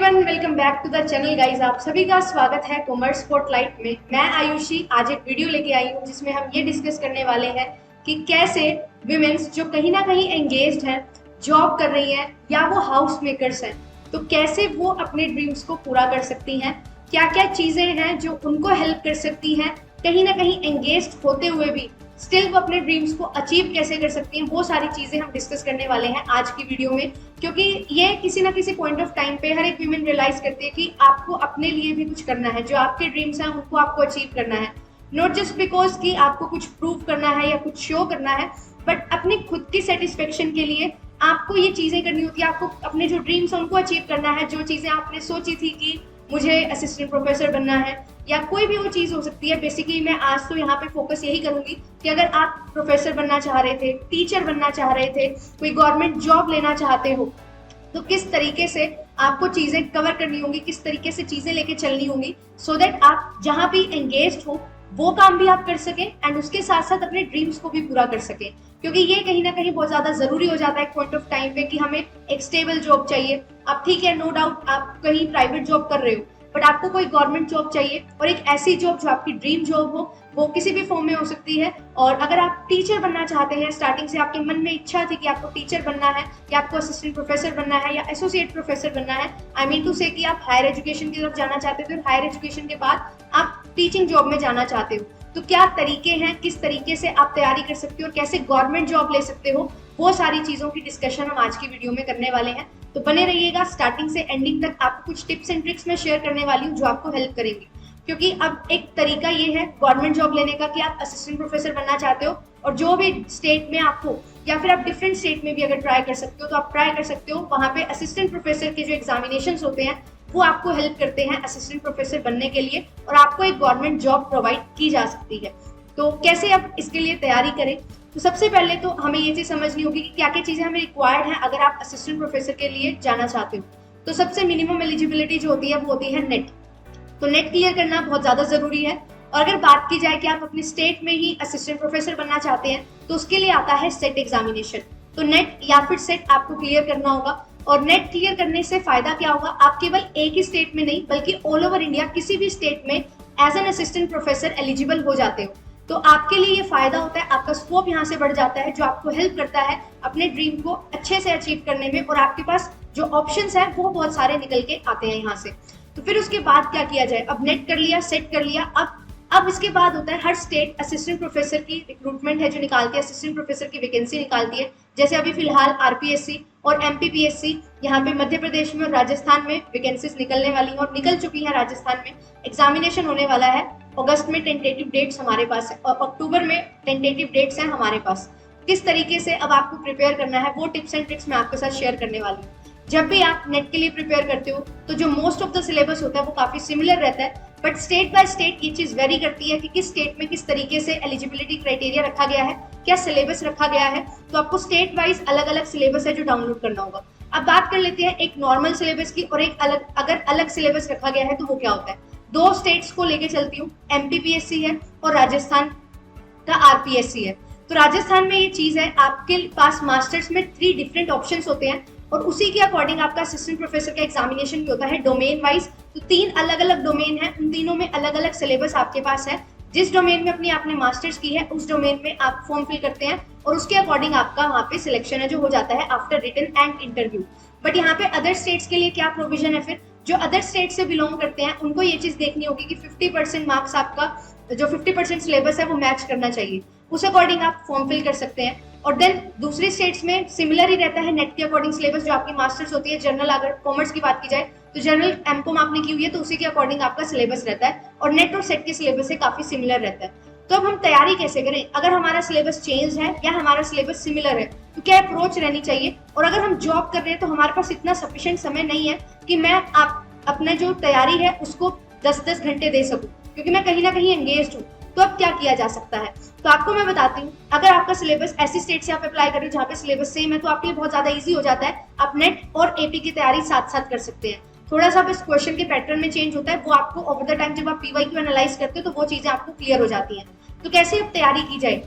Everyone, welcome back to the channel guys. आप सभी का स्वागत है कॉमर्स स्पॉटलाइट में। मैं आयुषी आज एक वीडियो लेके आई हूँ जिसमें हम ये डिस्कस करने वाले हैं कि कैसे विमेन्स जो कहीं ना कहीं एंगेज्ड हैं, जॉब कर रही हैं या वो हाउस मेकर्स हैं, तो कैसे वो अपने ड्रीम्स को पूरा कर सकती हैं। क्या क्या चीजें हैं जो उनको हेल्प कर सकती हैं कहीं ना कहीं एंगेज्ड होते हुए भी स्टिल वो अपने ड्रीम्स को अचीव कैसे कर सकती हैं, वो सारी चीजें हम डिस्कस करने वाले हैं आज की वीडियो में। क्योंकि ये किसी ना किसी पॉइंट ऑफ टाइम पे हर एक वीमेन रियलाइज करती है कि आपको अपने लिए भी कुछ करना है, जो आपके ड्रीम्स हैं उनको आपको अचीव करना है। नॉट जस्ट बिकॉज कि आपको कुछ प्रूव करना है या कुछ शो करना है, बट अपनी खुद की सेटिस्फेक्शन के लिए आपको ये चीजें करनी होती है। आपको अपने जो ड्रीम्स हैं उनको अचीव करना है। जो चीजें आपने सोची थी कि मुझे असिस्टेंट प्रोफेसर बनना है या कोई भी वो चीज हो सकती है। बेसिकली मैं आज तो यहाँ पे फोकस यही करूंगी कि अगर आप प्रोफेसर बनना चाह रहे थे, टीचर बनना चाह रहे थे, कोई गवर्नमेंट जॉब लेना चाहते हो, तो किस तरीके से आपको चीजें कवर करनी होंगी, किस तरीके से चीजें लेके चलनी होंगी, सो दैट आप जहां भी एंगेज्ड हो वो काम भी आप कर सकें एंड उसके साथ साथ अपने ड्रीम्स को भी पूरा कर सकें। क्योंकि ये कहीं ना कहीं बहुत ज्यादा जरूरी हो जाता है एक पॉइंट ऑफ टाइम पे कि हमें एक स्टेबल जॉब चाहिए। अब ठीक है, नो डाउट आप कहीं प्राइवेट जॉब कर रहे हो, बट आपको कोई गवर्नमेंट जॉब चाहिए और एक ऐसी जॉब जो आपकी ड्रीम जॉब हो, वो किसी भी फॉर्म में हो सकती है। और अगर आप टीचर बनना चाहते हैं, स्टार्टिंग से आपके मन में इच्छा थी कि आपको टीचर बनना है या आपको असिस्टेंट प्रोफेसर बनना है या एसोसिएट प्रोफेसर बनना है, आई मीन टू से कि आप हायर एजुकेशन की तरफ जाना चाहते थे और हायर एजुकेशन के बाद आप टीचिंग जॉब में जाना चाहते हो, तो क्या तरीके हैं, किस तरीके से आप तैयारी कर सकते हो और कैसे गवर्नमेंट जॉब ले सकते हो, वो सारी चीजों की डिस्कशन हम आज की वीडियो में करने वाले हैं। तो बने रहिएगा, स्टार्टिंग से एंडिंग तक आपको कुछ टिप्स एंड ट्रिक्स मैं शेयर करने वाली हूँ जो आपको हेल्प करेंगी। क्योंकि अब एक तरीका ये है गवर्नमेंट जॉब लेने का कि आप असिस्टेंट प्रोफेसर बनना चाहते हो और जो भी स्टेट में आपको, या फिर आप डिफरेंट स्टेट में भी अगर ट्राई कर सकते हो तो आप ट्राई कर सकते हो। वहां पे असिस्टेंट प्रोफेसर के जो एग्जामिनेशंस होते हैं वो आपको हेल्प करते हैं असिस्टेंट प्रोफेसर बनने के लिए और आपको एक गवर्नमेंट जॉब प्रोवाइड की जा सकती है। तो कैसे अब इसके लिए तैयारी करें, तो सबसे पहले तो हमें ये चीज समझनी होगी कि क्या क्या चीजें हमें रिक्वायर्ड हैं अगर आप असिस्टेंट प्रोफेसर के लिए जाना चाहते हो। तो सबसे मिनिमम एलिजिबिलिटी जो होती है वो होती है नेट। तो नेट क्लियर करना बहुत ज्यादा जरूरी है। और अगर बात की जाए कि आप अपने स्टेट में ही असिस्टेंट प्रोफेसर बनना चाहते हैं तो उसके लिए आता है सेट एग्जामिनेशन। तो नेट या फिर सेट आपको क्लियर करना होगा। और नेट क्लियर करने से फायदा क्या होगा, आप केवल एक ही स्टेट में नहीं बल्कि ऑल ओवर इंडिया किसी भी स्टेट में as an assistant professor eligible हो जाते हो। तो आपके लिए ये फायदा होता है, आपका स्कोप यहाँ से बढ़ जाता है, जो आपको हेल्प करता है अपने ड्रीम को अच्छे से अचीव करने में। और आपके पास जो ऑप्शंस हैं वो बहुत सारे निकल के आते हैं यहाँ से। तो फिर उसके बाद क्या किया जाए, अब नेट कर लिया, सेट कर लिया, अब इसके बाद होता है हर स्टेट असिस्टेंट प्रोफेसर की रिक्रूटमेंट है जो निकालती है, असिस्टेंट प्रोफेसर की वैकेंसी निकालती है। जैसे अभी फिलहाल आरपीएससी और एमपीपीएससी यहाँ पे मध्य प्रदेश में और राजस्थान में वैकेंसीज निकलने वाली हैं और निकल चुकी हैं। राजस्थान में एग्जामिनेशन होने वाला है, अगस्त में टेंटेटिव डेट्स हमारे पास है और अक्टूबर में टेंटेटिव डेट्स हैं हमारे पास। किस तरीके से अब आपको प्रिपेयर करना है वो टिप्स एंड ट्रिक्स मैं आपके साथ शेयर करने वाली हूँ। जब भी आप नेट के लिए प्रिपेयर करते हो तो जो मोस्ट ऑफ द सिलेबस होता है वो काफी सिमिलर रहता है, बट स्टेट बाय स्टेट ये चीज वेरी करती है कि किस स्टेट में किस तरीके से एलिजिबिलिटी क्राइटेरिया रखा गया है, क्या सिलेबस रखा गया है। तो आपको स्टेट वाइज अलग अलग सिलेबस है जो डाउनलोड करना होगा। अब बात कर लेते हैं एक नॉर्मल सिलेबस की और एक अलग, अगर अलग सिलेबस रखा गया है तो वो क्या होता है। दो स्टेट्स को लेके चलती हूँ, एमपीपीएससी है और राजस्थान का आरपीएससी है। तो राजस्थान में ये चीज है, आपके पास मास्टर्स में 3 डिफरेंट ऑप्शंस होते हैं और उसी के अकॉर्डिंग आपका असिस्टेंट प्रोफेसर का एग्जामिनेशन भी होता है डोमेन वाइज। तो 3 अलग अलग डोमेन है, उन तीनों में अलग अलग सिलेबस आपके पास है। जिस डोमेन में अपनी आपने मास्टर्स की है उस डोमेन में आप फॉर्म फिल करते हैं और उसके अकॉर्डिंग आपका वहाँ पे सिलेक्शन है जो हो जाता है after written and interview. But यहाँ पे अदर स्टेट्स के लिए क्या प्रोविजन है, फिर जो अदर स्टेट से बिलोंग करते हैं उनको ये चीज देखनी होगी कि 50% मार्क्स आपका, जो 50% सिलेबस है वो मैच करना चाहिए, उस अकॉर्डिंग आप फॉर्म फिल कर सकते हैं। और देन दूसरी स्टेट्स में सिमिलर ही रहता है नेट के अकॉर्डिंग सिलेबस। जो आपकी मास्टर्स होती है जनरल, अगर कॉमर्स की बात की जाए तो जनरल एमकॉम आपने की हुई है तो उसी के अकॉर्डिंग आपका सिलेबस रहता है और नेट और सेट के सिलेबस से काफी सिमिलर रहता है। तो अब हम तैयारी कैसे करें, अगर हमारा सिलेबस चेंज है या हमारा सिलेबस सिमिलर है तो क्या अप्रोच रहनी चाहिए। और अगर हम जॉब कर रहे हैं तो हमारे पास इतना सफिशिएंट समय नहीं है कि मैं अपना जो तैयारी है उसको 10-10 घंटे दे सकूं, क्योंकि मैं कहीं ना कहीं एंगेज्ड हूँ। तो अब क्या किया जा सकता है, तो आपको मैं बताती हूँ। अगर आपका सिलेबस ऐसी स्टेट से आप अप्लाई कर रहे हो जहाँ पे सिलेबस सेम है तो आपके लिए बहुत ज्यादा इजी हो जाता है, आप नेट और एपी की तैयारी साथ साथ कर सकते हैं। थोड़ा सा बस क्वेश्चन के पैटर्न में चेंज होता है, वो आपको ओवर द टाइम जब आप पीवाईक्यू एनालाइज करते हो तो वो चीजें आपको क्लियर हो जाती हैं। तो कैसे अब तैयारी की जाए,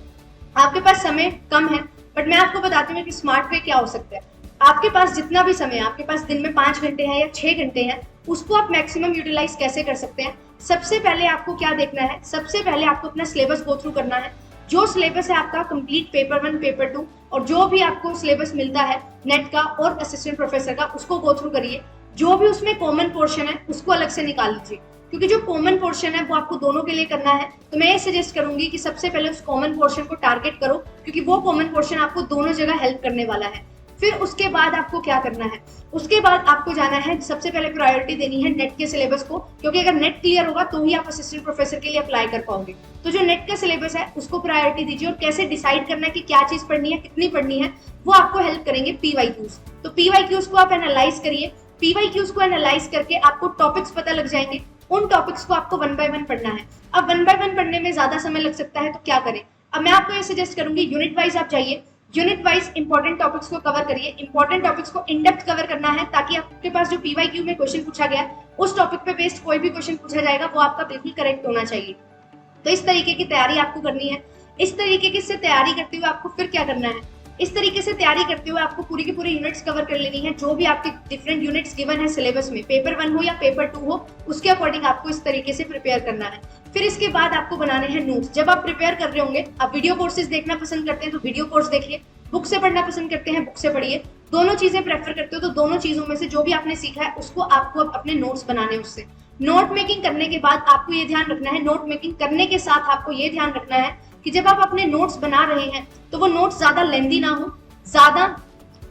आपके पास समय कम है बट मैं आपको बताती हूँ कि स्मार्ट वे क्या हो सकता है। आपके पास जितना भी समय, आपके पास दिन में 5 घंटे हैं या 6 घंटे हैं, उसको आप मैक्सिमम यूटिलाइज कैसे कर सकते हैं। सबसे पहले आपको क्या देखना है, सबसे पहले आपको अपना सिलेबस गो थ्रू करना है। जो सिलेबस है आपका कंप्लीट पेपर 1 पेपर 2 और जो भी आपको सिलेबस मिलता है नेट का और असिस्टेंट प्रोफेसर का, उसको गो थ्रू करिए। जो भी उसमें कॉमन पोर्शन है उसको अलग से निकाल लीजिए, क्योंकि जो कॉमन पोर्शन है वो आपको दोनों के लिए करना है। तो मैं ये सजेस्ट करूंगी कि सबसे पहले उस कॉमन पोर्शन को टारगेट करो, क्योंकि वो कॉमन पोर्शन आपको दोनों जगह हेल्प करने वाला है। फिर उसके बाद आपको क्या करना है, उसके बाद आपको जाना है, सबसे पहले प्रायोरिटी देनी है नेट के सिलेबस को, क्योंकि अगर नेट क्लियर होगा तो ही आप असिस्टेंट प्रोफेसर के लिए अप्लाई कर पाओगे। तो जो नेट का सिलेबस है उसको प्रायोरिटी दीजिए, और कैसे डिसाइड करना है कि क्या चीज पढ़नी है, कितनी पढ़नी है, वो आपको हेल्प करेंगे पीवाईक्यूज। तो पीवाईक्यूज को आप एनालाइज करिए। पीवाईक्यूज को एनालाइज करके आपको टॉपिक्स पता लग जाएंगे, उन टॉपिक्स को आपको 1 बाय 1 पढ़ना है। अब 1 बाय 1 पढ़ने में ज्यादा समय लग सकता है, तो क्या करें। अब मैं आपको ये सजेस्ट करूंगी, यूनिट वाइज आप जाइए, यूनिट वाइज इंपॉर्टेंट टॉपिक्स को कवर करिए। इंपॉर्टेंट टॉपिक्स को इन डेप्थ कवर करना है, ताकि आपके पास जो पीवाईक्यू में क्वेश्चन पूछा गया उस टॉपिक पे बेस्ड कोई भी क्वेश्चन पूछा जाएगा वो आपका बिल्कुल करेक्ट होना चाहिए। तो इस तरीके की तैयारी आपको करनी है। इस तरीके से तैयारी करते हुए आपको फिर क्या करना है, इस तरीके से तैयारी करते हुए आपको पूरी की पूरी यूनिट्स कवर कर लेनी है। जो भी आपके डिफरेंट यूनिट्स गिवन है सिलेबस में, पेपर 1 हो या पेपर 2 हो, उसके अकॉर्डिंग आपको इस तरीके से प्रिपेयर करना है। फिर इसके बाद आपको बनाने हैं नोट्स। जब आप प्रिपेयर कर रहे होंगे, आप वीडियो कोर्सेज देखना पसंद करते हैं तो वीडियो कोर्स देखिए, बुक से पढ़ना पसंद करते हैं बुक से पढ़िए, दोनों चीजें प्रेफर करते हो तो दोनों चीजों में से जो भी आपने सीखा है उसको आपको अपने नोट्स बनाने। उससे नोट मेकिंग करने के बाद आपको ये ध्यान रखना है, नोट मेकिंग करने के साथ आपको ये ध्यान रखना है कि जब आप अपने नोट्स बना रहे हैं तो वो नोट्स ज्यादा लेंदी ना हो, ज्यादा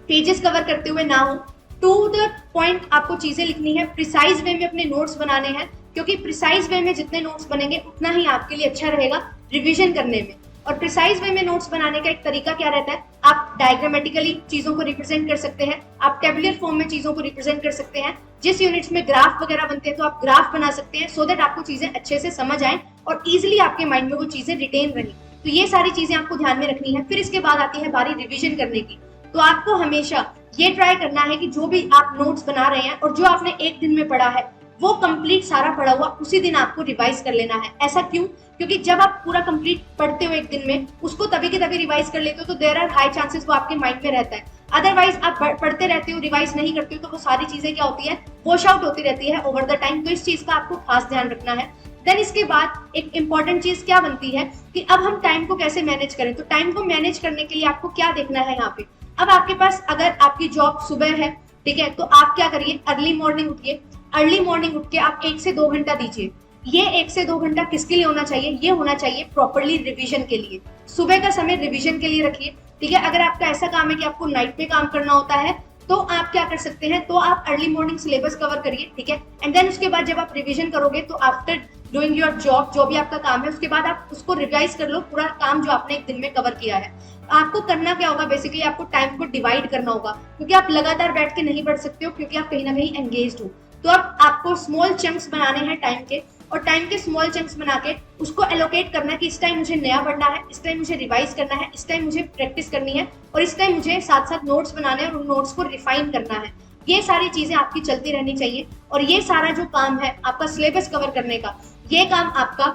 पेजेस कवर करते हुए ना हो, टू द पॉइंट आपको चीजें लिखनी है, प्रिसाइज वे में अपने नोट्स बनाने हैं, क्योंकि प्रिसाइज वे में जितने नोट्स बनेंगे उतना ही आपके लिए अच्छा रहेगा रिवीजन करने में। और प्रिसाइज वे में नोट्स बनाने का एक तरीका क्या रहता है, आप डायग्रामेटिकली चीजों को रिप्रेजेंट कर सकते हैं, आप टेबुलर फॉर्म में चीजों को रिप्रेजेंट कर सकते हैं। जिस यूनिट्स में ग्राफ वगैरह बनते हैं तो आप ग्राफ बना सकते हैं, सो दैट आपको चीजें अच्छे से समझ आए और इजिली आपके माइंड में वो चीजें रिटेन रही। तो ये सारी चीजें आपको ध्यान में रखनी है। फिर इसके बाद आती है बारी रिवीजन करने की। तो आपको हमेशा ये ट्राई करना है कि जो भी आप नोट्स बना रहे हैं और जो आपने एक दिन में पढ़ा है वो कंप्लीट सारा पढ़ा हुआ उसी दिन आपको रिवाइज कर लेना है। ऐसा क्यों, क्योंकि जब आप पूरा कंप्लीट पढ़ते हो एक दिन में, उसको तभी के तभी रिवाइज कर लेते हो तो देयर आर हाई चांसेस वो आपके माइंड में रहता है। अदरवाइज आप पढ़ते रहते हो, रिवाइज नहीं करते हो, तो वो सारी चीजें क्या होती है, वॉश आउट होती रहती है ओवर द टाइम। तो इस चीज का आपको खास ध्यान रखना है। देन इसके बाद एक इंपॉर्टेंट चीज क्या बनती है कि अब हम टाइम को कैसे मैनेज करें। तो टाइम को मैनेज करने के लिए आपको क्या देखना है यहाँ पे, अब आपके पास अगर आपकी जॉब सुबह है, ठीक है, तो आप क्या करिए, अर्ली मॉर्निंग उठिए। अर्ली मॉर्निंग उठ के आप 1 से 2 घंटा दीजिए। ये 1 से 2 घंटा किसके लिए होना चाहिए, ये होना चाहिए प्रॉपरली रिवीजन के लिए। सुबह का समय रिवीजन के लिए रखिए, ठीक है। अगर आपका ऐसा काम है कि आपको नाइट में काम करना होता है तो आप क्या कर सकते हैं, तो आप अर्ली मॉर्निंग सिलेबस कवर करिए, ठीक है। एंड देन उसके बाद जब आप रिवीजन करोगे तो आफ्टर डूइंग योर जॉब, जो भी आपका काम है, उसके बाद आप उसको रिवाइज कर लो, पूरा काम जो आपने एक दिन में कवर किया है। आपको करना क्या होगा, बेसिकली आपको टाइम को डिवाइड करना होगा, क्योंकि आप लगातार बैठ के नहीं पढ़ सकते हो, क्योंकि आप कहीं ना कहीं एंगेज्ड हो। तो अब आपको स्मॉल चंक्स बनाने हैं टाइम के, और टाइम के स्मॉल चंक्स बना के उसको एलोकेट करना है कि इस टाइम मुझे नया पढ़ना है, इस टाइम मुझे रिवाइज करना है, इस टाइम मुझे प्रैक्टिस करनी है, और इस टाइम मुझे साथ साथ नोट्स बनाने हैं और उन नोट्स को रिफाइन करना है। ये सारी चीजें आपकी चलती रहनी चाहिए। और ये सारा जो काम है आपका सिलेबस कवर करने का, ये काम आपका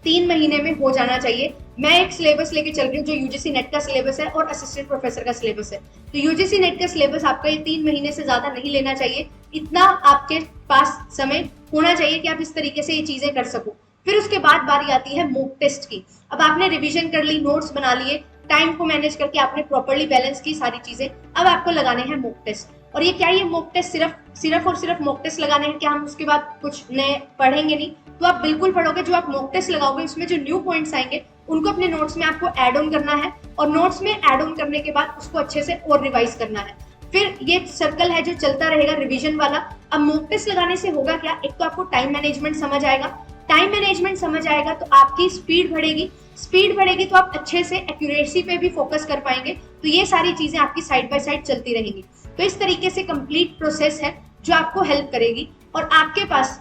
3 महीने में हो जाना चाहिए। मैं एक सिलेबस लेके चल रही हूँ जो यूजीसी नेट का सिलेबस है और असिस्टेंट प्रोफेसर का सिलेबस है। तो यूजीसी नेट का सिलेबस आपका ये 3 महीने से ज्यादा नहीं लेना चाहिए, इतना आपके पास समय होना चाहिए कि आप इस तरीके से ये चीजें कर सको। फिर उसके बाद बारी आती है मॉक टेस्ट की। अब आपने रिवीजन कर ली, नोट्स बना लिए, टाइम को मैनेज करके आपने प्रॉपर्ली बैलेंस की सारी चीजें, अब आपको लगाने हैं मॉक टेस्ट। और ये क्या, ये मॉक टेस्ट सिर्फ और सिर्फ मॉक टेस्ट लगाने हैं क्या, हम उसके बाद कुछ नए पढ़ेंगे नहीं? तो आप बिल्कुल पढ़ोगे। जो आप मॉक टेस्ट लगाओगे उसमें जो न्यू पॉइंट्स आएंगे उनको अपने नोट्स में आपको ऐड ऑन करना है, और नोट्स में ऐड ऑन करने के बाद उसको अच्छे से और रिवाइज करना है। फिर ये सर्कल है जो चलता रहेगा रिवीजन वाला। अब मॉक टेस्ट लगाने से होगा क्या, एक तो आपको टाइम मैनेजमेंट समझ आएगा, टाइम मैनेजमेंट समझ आएगा तो आपकी स्पीड बढ़ेगी, स्पीड बढ़ेगी तो आप अच्छे से एक्यूरेसी पे भी फोकस कर पाएंगे। तो ये सारी चीजें आपकी साइड बाय साइड चलती रहेंगी। तो इस तरीके से कंप्लीट प्रोसेस है जो आपको हेल्प करेगी। और आपके पास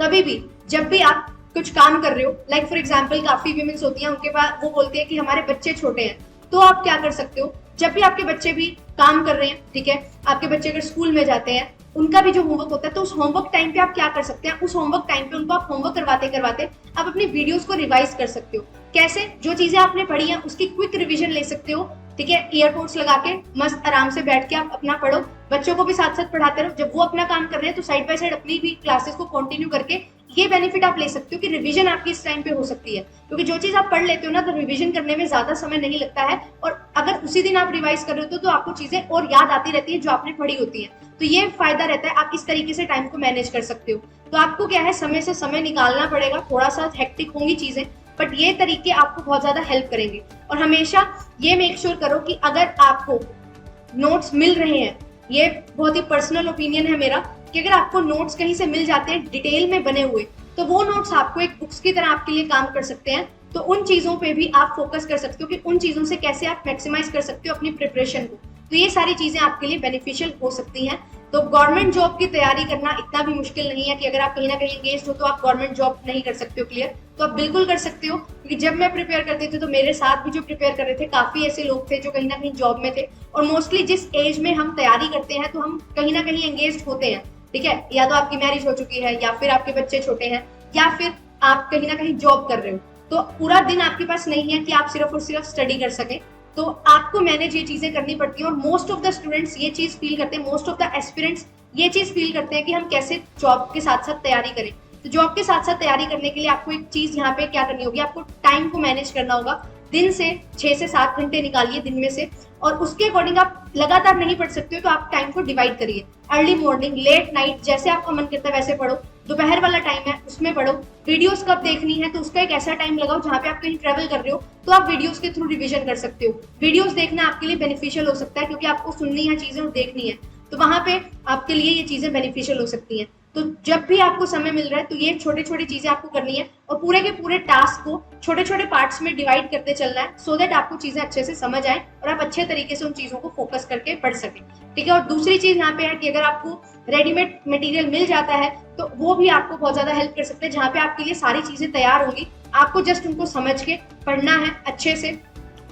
कभी भी जब भी आप कुछ काम कर रहे हो, लाइक फॉर एग्जाम्पल काफी वीमेंस होती हैं, उनके पास वो बोलती है कि हमारे बच्चे छोटे हैं, तो आप क्या कर सकते हो, जब भी आपके बच्चे भी काम कर रहे हैं, ठीक है, आपके बच्चे अगर स्कूल में जाते हैं, उनका भी जो होमवर्क होता है, तो उस होमवर्क टाइम पे आप क्या कर सकते हैं, उस होमवर्क टाइम पे उनको आप होमवर्क करवाते करवाते आप अपनी वीडियोस को रिवाइज कर सकते हो। कैसे, जो चीजें आपने पढ़ी हैं उसकी क्विक रिवीजन ले सकते हो ठीक है, ईयरपोड्स लगा के मस्त आराम से बैठ के आप अपना पढ़ो, बच्चों को भी साथ साथ पढ़ाते रहो। जब वो अपना काम कर रहे हैं तो साइड बाय साइड अपनी भी क्लासेस को कंटिन्यू करके ये बेनिफिट आप ले सकते हो कि रिवीजन आपकी इस टाइम पे हो सकती है, क्योंकि जो चीज आप पढ़ लेते हो ना तो रिवीजन करने में ज्यादा समय नहीं लगता है, और अगर उसी दिन आप रिवाइज कर रहे हो तो आपको चीजें और याद आती रहती है जो आपने पढ़ी होती है। तो ये फायदा रहता है, आप इस तरीके से टाइम को मैनेज कर सकते हो। तो आपको क्या है, समय से समय निकालना पड़ेगा, थोड़ा सा हेक्टिक होंगी चीजें, बट ये तरीके आपको बहुत ज्यादा हेल्प करेंगे। और हमेशा ये मेक श्योर करो कि अगर आपको नोट्स मिल रहे हैं, ये बहुत ही पर्सनल ओपिनियन है मेरा, कि अगर आपको नोट्स कहीं से मिल जाते हैं डिटेल में बने हुए, तो वो नोट्स आपको एक बुक्स की तरह आपके लिए काम कर सकते हैं। तो उन चीजों पे भी आप फोकस कर सकते हो कि उन चीजों से कैसे आप मैक्सिमाइज कर सकते हो अपनी प्रिपरेशन को। तो ये सारी चीजें आपके लिए बेनिफिशियल हो सकती हैं। तो गवर्नमेंट जॉब की तैयारी करना इतना भी मुश्किल नहीं है कि अगर आप कहीं ना कहीं एंगेज हो तो आप गवर्नमेंट जॉब नहीं कर सकते हो क्लियर, तो आप बिल्कुल कर सकते हो। क्योंकि जब मैं प्रिपेयर करती थी तो मेरे साथ भी जो प्रिपेयर कर रहे थे काफी ऐसे लोग थे जो कहीं ना कहीं जॉब में थे, और मोस्टली जिस एज में हम तैयारी करते हैं तो हम कहीं ना कहीं एंगेज होते हैं। ठीक है, या तो आपकी मैरिज हो चुकी है, या फिर आपके बच्चे छोटे हैं, या फिर आप कहीं ना कहीं जॉब कर रहे हो, तो पूरा दिन आपके पास नहीं है कि आप सिर्फ और सिर्फ स्टडी कर सकें। तो आपको मैनेज ये चीजें करनी पड़ती हैं, और मोस्ट ऑफ द स्टूडेंट्स ये चीज फील करते हैं, मोस्ट ऑफ द एस्पिरेंट्स ये चीज फील करते हैं कि हम कैसे जॉब के साथ साथ तैयारी करें। तो जॉब के साथ साथ तैयारी करने के लिए आपको एक चीज यहाँ पे क्या करनी होगी, आपको टाइम को मैनेज करना होगा। दिन से 6 से 7 घंटे निकालिए दिन में से, और उसके अकॉर्डिंग आप लगातार नहीं पढ़ सकते हो तो आप टाइम को डिवाइड करिए। अर्ली मॉर्निंग, लेट नाइट, जैसे आपका मन करता है वैसे पढ़ो। दोपहर वाला टाइम है उसमें पढ़ो। वीडियोस कब देखनी है तो उसका एक ऐसा टाइम लगाओ जहाँ पे आप कहीं ट्रेवल कर रहे हो तो आप वीडियोस के थ्रू रिवीजन कर सकते हो। वीडियोस देखना आपके लिए बेनिफिशियल हो सकता है क्योंकि आपको सुननी है चीजें और देखनी है, तो वहां पे आपके लिए ये चीजें बेनिफिशियल हो सकती हैं। तो जब भी आपको समय मिल रहा है तो ये छोटी छोटी चीजें आपको करनी है, और पूरे के पूरे टास्क को छोटे छोटे पार्ट्स में डिवाइड करते चलना है, सो दैट आपको चीजें अच्छे से समझ आए और आप अच्छे तरीके से उन चीजों को फोकस करके पढ़ सकें। ठीक है, और दूसरी चीज यहाँ पे है कि अगर आपको रेडीमेड मटेरियल मिल जाता है तो वो भी आपको बहुत ज्यादा हेल्प कर सकते हैं, जहाँ पे आपके लिए सारी चीजें तैयार होंगी, आपको जस्ट उनको समझ के पढ़ना है, अच्छे से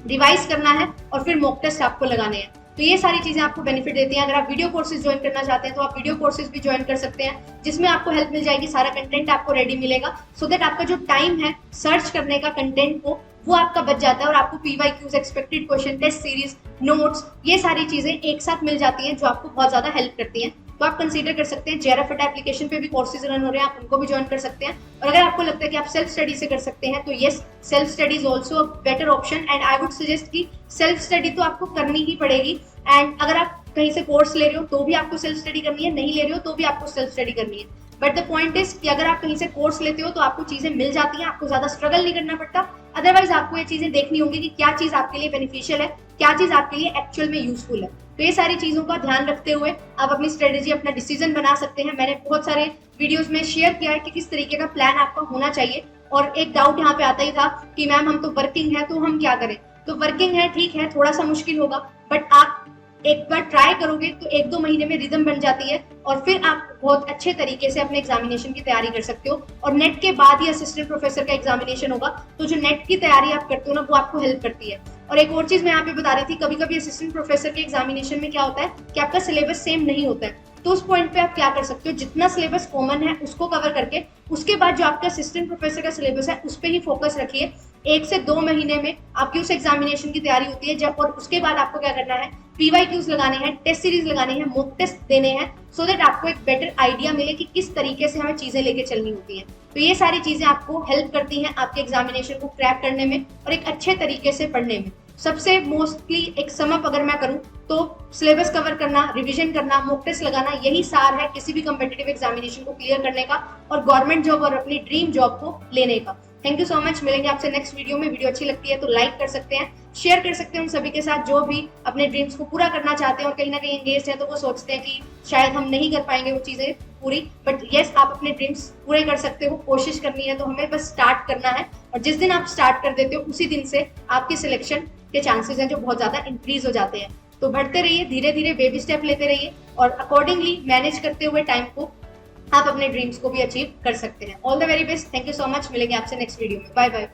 रिवाइज करना है, और फिर मॉक टेस्ट आपको लगाने हैं। तो ये सारी चीजें आपको बेनिफिट देती हैं। अगर आप वीडियो कोर्सेज ज्वाइन करना चाहते हैं तो आप वीडियो कोर्सेज भी ज्वाइन कर सकते हैं, जिसमें आपको हेल्प मिल जाएगी, सारा कंटेंट आपको रेडी मिलेगा, सो दैट आपका जो टाइम है सर्च करने का कंटेंट को वो आपका बच जाता है, और आपको PYQs, expected question, test series, notes, ये सारी चीजें एक साथ मिल जाती हैं जो आपको बहुत ज्यादा हेल्प करती हैं। तो आप कंसीडर कर सकते हैं, JRF एप्लीकेशन पे भी कोर्सेज रन हो रहे हैं, आप उनको भी ज्वाइन कर सकते हैं। और अगर आपको लगता है कि आप सेल्फ स्टडी से कर सकते हैं तो yes, self study is also a better option, and I would suggest कि सेल्फ स्टडी तो आपको करनी ही पड़ेगी। एंड अगर आप कहीं से कोर्स ले रहे हो तो भी आपको सेल्फ स्टडी करनी है, नहीं ले रहे हो तो भी आपको सेल्फ स्टडी करनी है। बट द पॉइंट इज कि अगर आप कहीं से कोर्स लेते हो तो आपको चीजें मिल जाती हैं, आपको ज्यादा स्ट्रगल नहीं करना पड़ता। अदरवाइज आपको ये चीजें देखनी होंगी कि क्या चीज आपके लिए बेनिफिशियल है, क्या चीज आपके लिए एक्चुअल में यूजफुल है। तो ये सारी चीजों का ध्यान रखते हुए आप अपनी स्ट्रेटेजी, अपना डिसीजन बना सकते हैं। मैंने बहुत सारे वीडियोस में शेयर किया है कि किस तरीके का प्लान आपका होना चाहिए। और एक डाउट यहाँ पे आता ही था कि मैम हम तो वर्किंग है तो हम क्या करें। तो वर्किंग है, ठीक है, थोड़ा सा मुश्किल होगा, बट आप एक बार ट्राई करोगे तो 1-2 महीने में रिदम बन जाती है, और फिर आप बहुत अच्छे तरीके से अपने एग्जामिनेशन की तैयारी कर सकते हो। और नेट के बाद ही असिस्टेंट प्रोफेसर का एग्जामिनेशन होगा, तो जो नेट की तैयारी आप करते हो ना वो आपको हेल्प करती है। और एक और चीज मैं यहाँ पे बता रही थी, कभी कभी असिस्टेंट प्रोफेसर के एग्जामिनेशन में क्या होता है कि आपका सिलेबस सेम नहीं होता है, तो उस पॉइंट पे आप क्या कर सकते हो, जितना सिलेबस कॉमन है उसको कवर करके उसके बाद जो आपका असिस्टेंट प्रोफेसर का सिलेबस है उस पर ही फोकस रखिए। 1 से 2 महीने में आपकी उस एग्जामिनेशन की तैयारी होती है जब, और उसके बाद आपको क्या करना है, PYQs लगाने हैं, टेस्ट सीरीज लगाने हैं, मॉक टेस्ट देने हैं, सो दैट आपको एक बेटर आइडिया मिले कि किस तरीके से हमें चीजें लेके चलनी होती हैं। तो ये सारी चीजें आपको हेल्प करती हैं आपके एग्जामिनेशन को क्रैक करने में और एक अच्छे तरीके से पढ़ने में। सबसे मोस्टली एक समअप अगर मैं करूं तो सिलेबस कवर करना, रिवीजन करना, मॉक टेस्ट लगाना, यही सार है किसी भी कॉम्पिटिटिव एग्जामिनेशन को क्लियर करने का और गवर्नमेंट जॉब और अपनी ड्रीम जॉब को लेने का। Thank you so much. मिलेंगे आपसे नेक्स्ट वीडियो में। वीडियो अच्छी लगती है तो लाइक कर सकते हैं, शेयर कर सकते हैं उन सभी के साथ जो भी अपने ड्रीम्स को पूरा करना चाहते हैं और कहीं ना कहीं एंगेज हैं, तो वो सोचते हैं कि शायद हम नहीं कर पाएंगे वो चीजें पूरी, बट यस, आप अपने ड्रीम्स पूरे कर सकते हो। कोशिश करनी है तो हमें बस स्टार्ट करना है, और जिस दिन आप स्टार्ट कर देते हो उसी दिन से आपकी सिलेक्शन के चांसेस हैं जो बहुत ज्यादा इंक्रीज हो जाते हैं। तो बढ़ते रहिए, धीरे धीरे बेबी स्टेप लेते रहिए, और अकॉर्डिंगली मैनेज करते हुए टाइम को आप अपने ड्रीम्स को भी अचीव कर सकते हैं। All the very best. Thank you so much. मिलेंगे आपसे नेक्स्ट वीडियो में। Bye bye.